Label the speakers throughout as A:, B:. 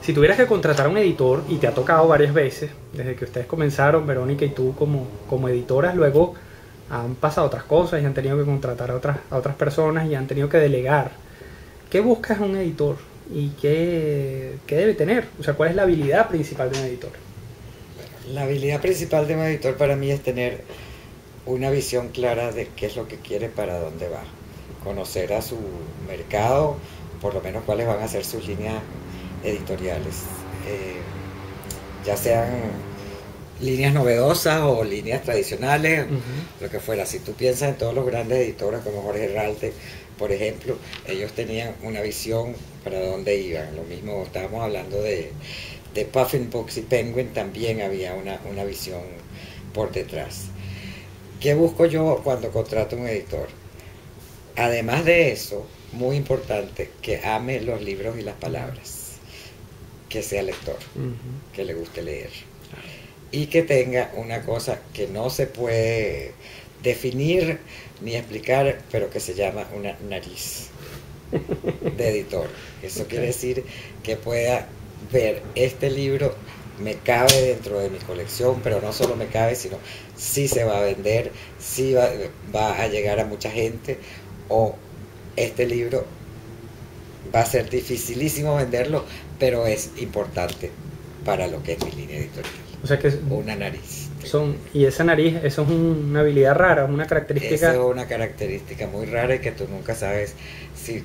A: Si tuvieras que contratar a un editor, y te ha tocado varias veces, desde que ustedes comenzaron, Verónica y tú como editoras, luego han pasado otras cosas y han tenido que contratar a otras personas y han tenido que delegar. ¿Qué buscas un editor y qué debe tener? O sea, ¿cuál es la habilidad principal de un editor?
B: La habilidad principal de un editor para mí es tener una visión clara de qué es lo que quiere, para dónde va. Conocer a su mercado, por lo menos cuáles van a ser sus líneas editoriales. Ya sean líneas novedosas o líneas tradicionales, lo que fuera. Si tú piensas en todos los grandes editores como Jorge Ralte, por ejemplo, ellos tenían una visión para dónde iban. Lo mismo estábamos hablando de Puffin Books y Penguin, también había una visión por detrás. ¿Qué busco yo cuando contrato un editor? Además de eso, muy importante, que ame los libros y las palabras, que sea lector, que le guste leer, y que tenga una cosa que no se puede definir ni explicar, pero que se llama una nariz de editor. Eso quiere decir que pueda ver, este libro me cabe dentro de mi colección, pero no solo me cabe, sino sí se va a vender, sí va a llegar a mucha gente, o este libro va a ser dificilísimo venderlo, pero es importante para lo que es mi línea editorial.
A: O sea que
B: una nariz.
A: Y esa nariz, eso es una habilidad rara, una característica.
B: Esa es una característica muy rara y que tú nunca sabes si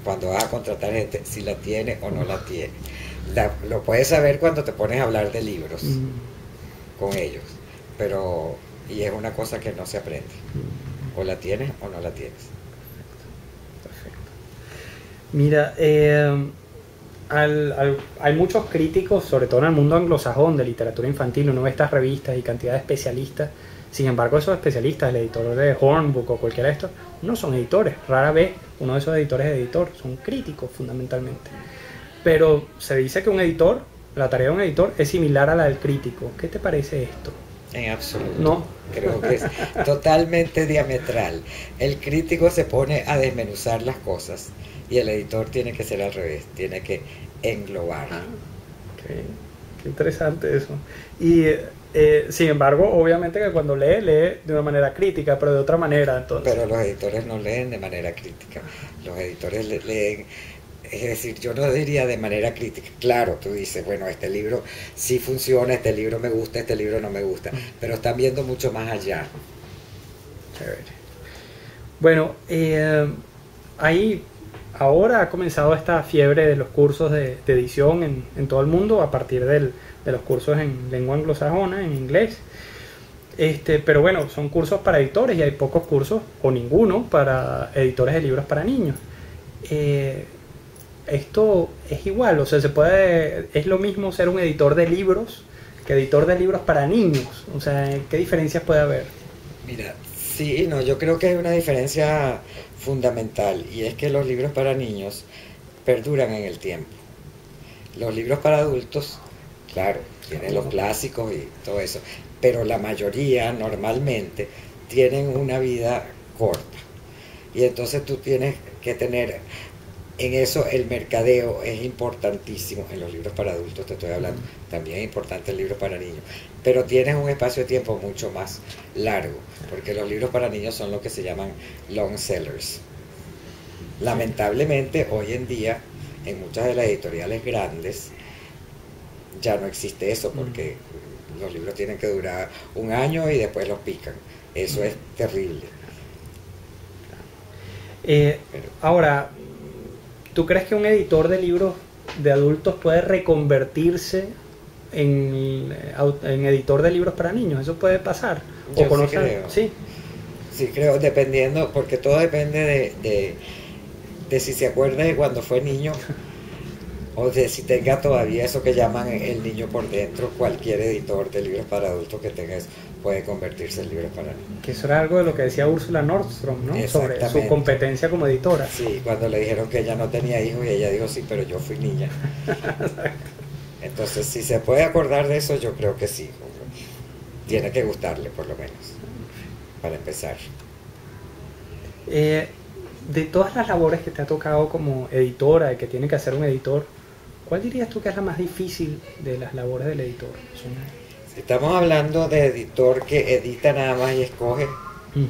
B: cuando vas a contratar gente, si la tiene o no la tiene. Lo puedes saber cuando te pones a hablar de libros con ellos, pero y es una cosa que no se aprende. O la tienes o no la tienes.
A: Perfecto. Mira, hay muchos críticos, sobre todo en el mundo anglosajón de literatura infantil. Uno ve estas revistas y cantidad de especialistas. Sin embargo, esos especialistas, el editor de Hornbook o cualquiera de estos, no son editores. Rara vez uno de esos editores es editor, son críticos fundamentalmente. Pero se dice que un editor, la tarea de un editor es similar a la del crítico. ¿Qué te parece esto?
B: En absoluto.
A: No.
B: Creo que es totalmente diametral. El crítico se pone a desmenuzar las cosas y el editor tiene que ser al revés, tiene que englobar.
A: Okay. Qué interesante eso. Y sin embargo, obviamente que cuando lee de una manera crítica, pero de otra manera entonces.
B: Pero los editores no leen de manera crítica. Los editores leen, es decir, yo no diría de manera crítica. Claro, tú dices, bueno, este libro sí funciona, este libro me gusta, este libro no me gusta, pero están viendo mucho más allá.
A: Bueno, ahora ha comenzado esta fiebre de los cursos de edición en todo el mundo a partir de los cursos en lengua anglosajona, en inglés. Pero bueno, son cursos para editores y hay pocos cursos o ninguno para editores de libros para niños. Esto es igual, o sea, es lo mismo ser un editor de libros que editor de libros para niños. O sea, ¿qué diferencias puede haber?
B: Mira, sí, no, yo creo que hay una diferencia fundamental, y es que los libros para niños perduran en el tiempo. Los libros para adultos, claro, tienen los clásicos y todo eso, pero la mayoría normalmente tienen una vida corta, y entonces tú tienes que tener en eso, el mercadeo es importantísimo. En los libros para adultos te estoy hablando, también es importante el libro para niños, pero tienes un espacio de tiempo mucho más largo, porque los libros para niños son lo que se llaman long sellers. Lamentablemente hoy en día en muchas de las editoriales grandes ya no existe eso, porque los libros tienen que durar un año y después los pican. Eso es terrible.
A: Ahora, ¿tú crees que un editor de libros de adultos puede reconvertirse en editor de libros para niños? ¿Eso puede pasar?
B: Yo sí creo.
A: ¿Sí?
B: Sí creo, dependiendo, porque todo depende de si se acuerda de cuando fue niño o de si tenga todavía eso que llaman el niño por dentro. Cualquier editor de libros para adultos que tenga eso puede convertirse en libros para niños.
A: Que eso era algo de lo que decía Úrsula Nordstrom, ¿no? Sobre su competencia como editora.
B: Sí, cuando le dijeron que ella no tenía hijos y ella dijo, sí, pero yo fui niña. Entonces, si se puede acordar de eso, yo creo que sí. Tiene que gustarle, por lo menos, para empezar.
A: De todas las labores que te ha tocado como editora y que tiene que hacer un editor, ¿Cuál dirías tú que es la más difícil de las labores del editor?
B: Si estamos hablando de editor que edita nada más y escoge,
A: Ujú.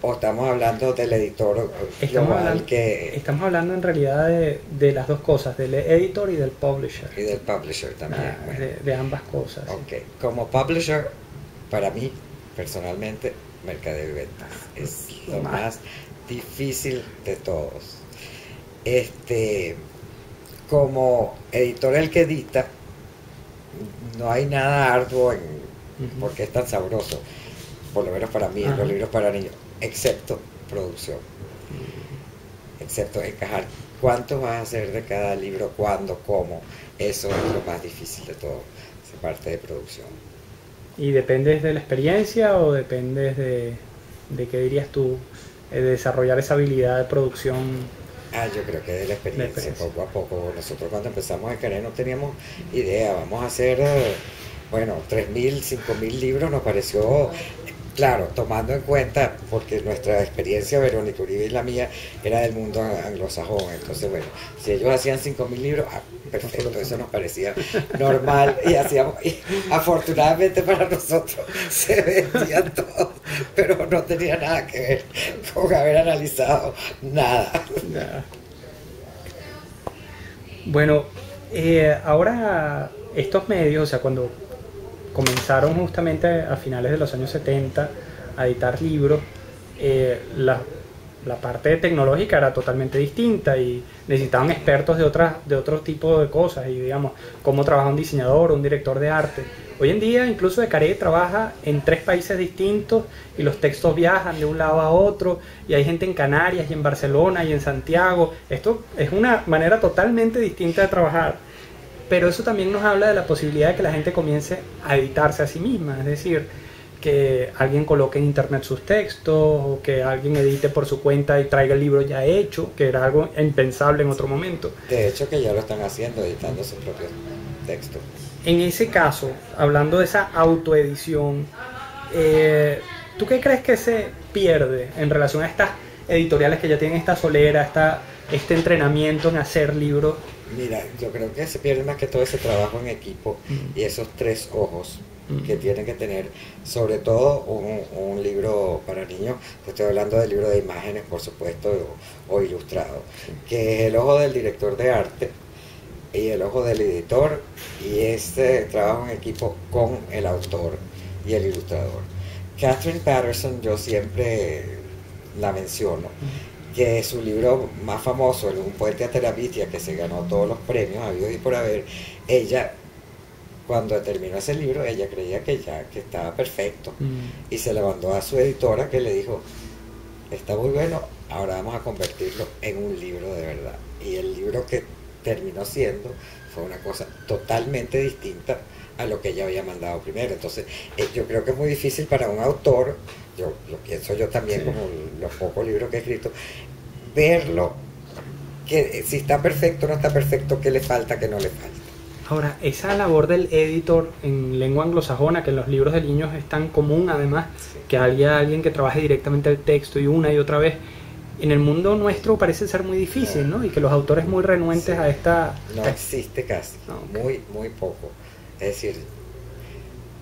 B: o estamos hablando del editor
A: Estamos
B: global
A: hablando,
B: que,
A: estamos hablando en realidad de las dos cosas, del editor y del publisher.
B: y del publisher también. Bueno,
A: De ambas cosas.
B: ok. Como publisher, para mí, personalmente, mercadeo y ventas es lo más difícil de todos. Como editor el que edita, no hay nada arduo porque es tan sabroso, por lo menos para mí, en los libros para niños, excepto producción, excepto encajar cuánto vas a hacer de cada libro, cuándo, cómo. Eso es lo más difícil de todo, esa parte de producción.
A: ¿Y dependes de la experiencia o dependes de qué dirías tú, de desarrollar esa habilidad de producción?
B: Yo creo que de la experiencia, poco a poco. Nosotros cuando empezamos a querer no teníamos idea, vamos a hacer, bueno, 3.000, 5.000 libros, nos pareció, claro, tomando en cuenta, porque nuestra experiencia, Verónica Uribe y la mía, era del mundo anglosajón, entonces bueno, si ellos hacían 5.000 libros, perfecto, eso nos parecía normal, y hacíamos, y afortunadamente para nosotros se vendían todos, pero no tenía nada que ver con haber analizado nada.
A: Bueno, ahora estos medios, o sea, cuando comenzaron justamente a finales de los años 70 a editar libros, la parte tecnológica era totalmente distinta y necesitaban expertos de otro tipo de cosas, y digamos, cómo trabaja un diseñador o un director de arte. Hoy en día incluso Decaré trabaja en 3 países distintos y los textos viajan de un lado a otro, y hay gente en Canarias y en Barcelona y en Santiago. Esto es una manera totalmente distinta de trabajar, pero eso también nos habla de la posibilidad de que la gente comience a editarse a sí misma, es decir, que alguien coloque en internet sus textos, o que alguien edite por su cuenta y traiga el libro ya hecho, que era algo impensable en otro momento.
B: De hecho que ya lo están haciendo, editando sus propios textos.
A: En ese caso, hablando de esa autoedición, ¿tú qué crees que se pierde en relación a estas editoriales que ya tienen esta solera, este entrenamiento en hacer libros?
B: Mira, yo creo que se pierde más que todo ese trabajo en equipo y esos 3 ojos que tienen que tener, sobre todo un libro para niños. Te estoy hablando del libro de imágenes, por supuesto, o ilustrado, que es el ojo del director de arte y el ojo del editor, y este trabajo en equipo con el autor y el ilustrador. Catherine Patterson, yo siempre la menciono, que su libro más famoso, Un puente a Terabitia, que se ganó todos los premios habidos y por haber, ella, cuando terminó ese libro, ella creía que estaba perfecto, y se le mandó a su editora, que le dijo, está muy bueno, ahora vamos a convertirlo en un libro de verdad. Y el libro que terminó siendo fue una cosa totalmente distinta a lo que ella había mandado primero. Entonces yo creo que es muy difícil para un autor, yo lo pienso yo también, como los pocos libros que he escrito, verlo, que si está perfecto o no está perfecto, qué le falta, qué no le falta.
A: Ahora, esa labor del editor en lengua anglosajona, que en los libros de niños es tan común además, que haya alguien que trabaje directamente el texto y una y otra vez, en el mundo nuestro parece ser muy difícil, ¿no? Y que los autores muy renuentes a esta...
B: No existe casi,
A: Okay.
B: muy poco. Es decir,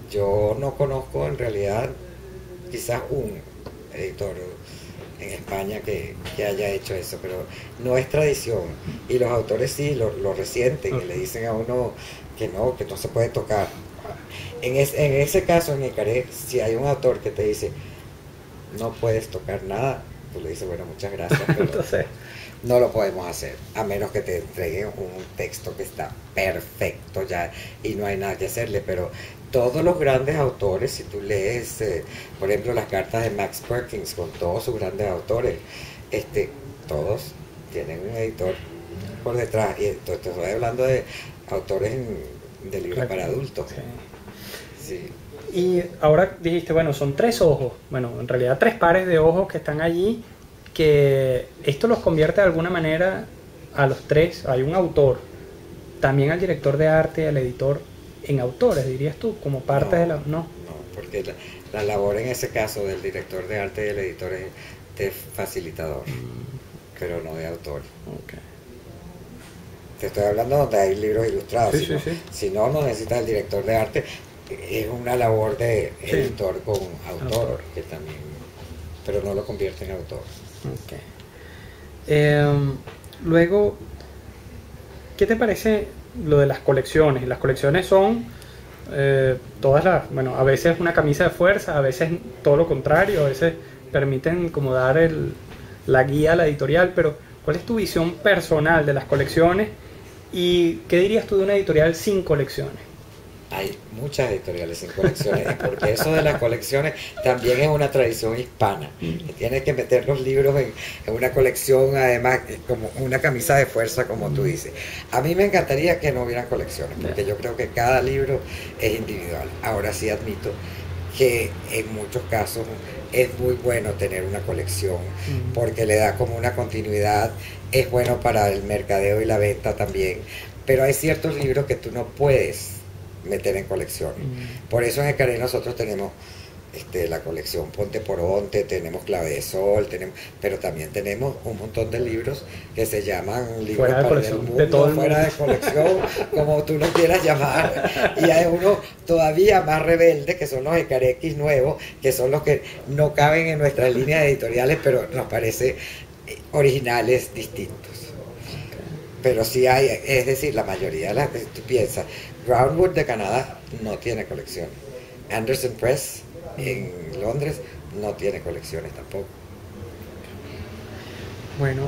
B: yo no conozco en realidad quizás un editor en España que haya hecho eso, pero no es tradición. Y los autores sí lo resienten y le dicen a uno que no se puede tocar. En ese caso, en Icaré, si hay un autor que te dice no puedes tocar nada, tú le dices, bueno, muchas gracias, pero
A: Entonces,
B: no lo podemos hacer, a menos que te entreguen un texto que está perfecto ya y no hay nada que hacerle. Pero todos los grandes autores, si tú lees, por ejemplo, las cartas de Max Perkins con todos sus grandes autores, todos tienen un editor por detrás. Y te estoy hablando de autores de libros para adultos. Sí.
A: Y ahora dijiste, bueno, son 3 ojos, bueno, en realidad 3 pares de ojos que están allí, que esto los convierte de alguna manera a los 3, hay un autor, también al director de arte y al editor, en autores, dirías tú, como parte de la... No,
B: porque la labor en ese caso del director de arte y del editor es de facilitador, pero no de autor.
A: Okay.
B: te estoy hablando donde hay libros ilustrados,
A: Sí, sí, sí.
B: si no, no necesitas el director de arte, es una labor de
A: Sí.
B: editor con autor,
A: Autor.
B: que también, pero no lo convierte en autor.
A: Ok. Luego, ¿qué te parece lo de las colecciones? Las colecciones son todas las, bueno, a veces una camisa de fuerza, a veces todo lo contrario, a veces permiten como dar la guía a la editorial, pero ¿cuál es tu visión personal de las colecciones? ¿Y qué dirías tú de una editorial sin colecciones?
B: Hay muchas editoriales sin colecciones, porque eso de las colecciones también es una tradición hispana. Tienes que meter los libros en una colección, además, como una camisa de fuerza, como tú dices. A mí me encantaría que no hubieran colecciones, porque yo creo que cada libro es individual. Ahora sí admito que en muchos casos es muy bueno tener una colección, porque le da como una continuidad, es bueno para el mercadeo y la venta también, pero hay ciertos libros que tú no puedes meter en colecciones. Por eso en Ecaré nosotros tenemos la colección Ponte por Onte, tenemos Clave de Sol, pero también tenemos un montón de libros que se llaman libros
A: Fuera de
B: para el
A: colección,
B: mundo,
A: de todo el
B: fuera
A: mundo.
B: de colección, como tú lo quieras llamar. Y hay uno todavía más rebelde, que son los Ecarequis nuevos, que son los que no caben en nuestras líneas editoriales, pero nos parece originales, distintos. Pero sí hay, es decir, la mayoría de las que tú piensas, Groundwood de Canadá no tiene colección. Anderson Press en Londres no tiene colecciones tampoco.
A: Bueno,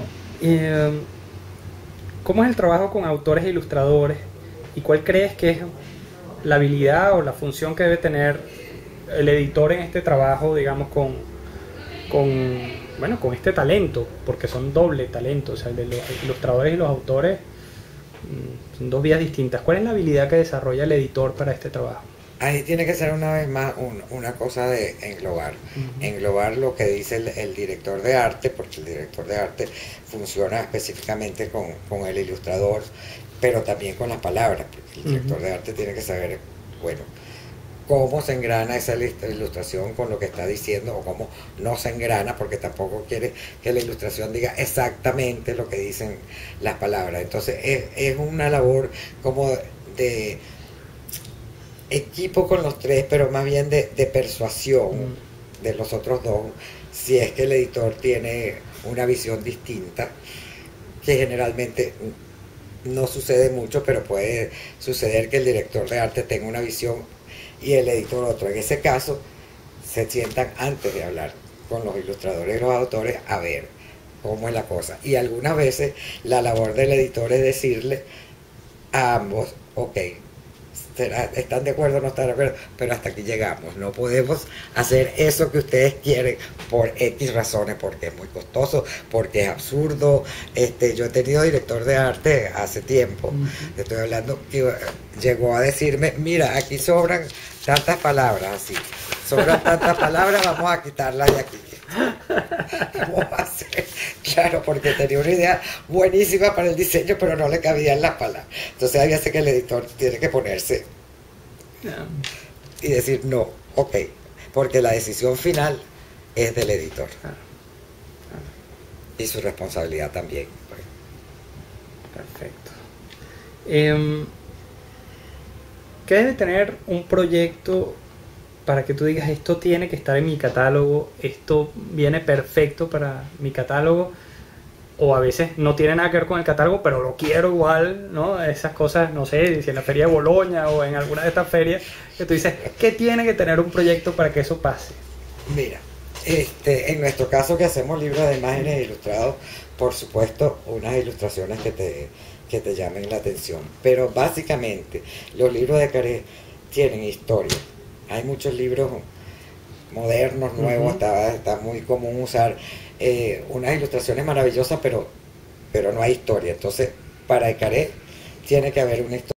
A: ¿cómo es el trabajo con autores e ilustradores? ¿Y cuál crees que es la habilidad o la función que debe tener el editor en este trabajo, digamos, bueno, con este talento? Porque son doble talento, o sea, el de los ilustradores y los autores son dos vías distintas. ¿Cuál es la habilidad que desarrolla el editor para este trabajo?
B: Ahí tiene que ser una vez más una cosa de englobar. Englobar lo que dice el director de arte, porque el director de arte funciona específicamente con el ilustrador, pero también con las palabras, porque el director de arte tiene que saber, bueno, cómo se engrana esa ilustración con lo que está diciendo, o cómo no se engrana, porque tampoco quiere que la ilustración diga exactamente lo que dicen las palabras. Entonces es una labor como de equipo con los tres, pero más bien de persuasión de los otros dos, si es que el editor tiene una visión distinta, que generalmente no sucede mucho, pero puede suceder que el director de arte tenga una visión y el editor otro. En ese caso, se sientan antes de hablar con los ilustradores y los autores a ver cómo es la cosa. Y algunas veces la labor del editor es decirle a ambos, ok, ¿están de acuerdo o no están de acuerdo? Pero hasta aquí llegamos. No podemos hacer eso que ustedes quieren por X razones, porque es muy costoso, porque es absurdo. Yo he tenido director de arte hace tiempo, estoy hablando, que llegó a decirme, mira, aquí sobran tantas palabras, así, sobran tantas palabras, vamos a quitarlas de aquí. ¿Cómo va a ser? Claro, porque tenía una idea buenísima para el diseño, pero no le cabían las palabras. Entonces hay veces que el editor tiene que ponerse y decir no, ok, porque la decisión final es del editor. Y su responsabilidad también.
A: Perfecto. ¿Qué debe tener un proyecto para que tú digas, esto tiene que estar en mi catálogo, esto viene perfecto para mi catálogo? O a veces no tiene nada que ver con el catálogo, pero lo quiero igual, ¿no? Esas cosas, no sé, si en la feria de Boloña o en alguna de estas ferias, que tú dices, ¿qué tiene que tener un proyecto para que eso pase?
B: Mira, en nuestro caso, que hacemos libros de imágenes ilustrados, por supuesto, unas ilustraciones que te llamen la atención. Pero básicamente, los libros de Caré tienen historia. Hay muchos libros modernos, nuevos, está muy común usar unas ilustraciones maravillosas, pero no hay historia. Entonces, para Ecaré tiene que haber una historia.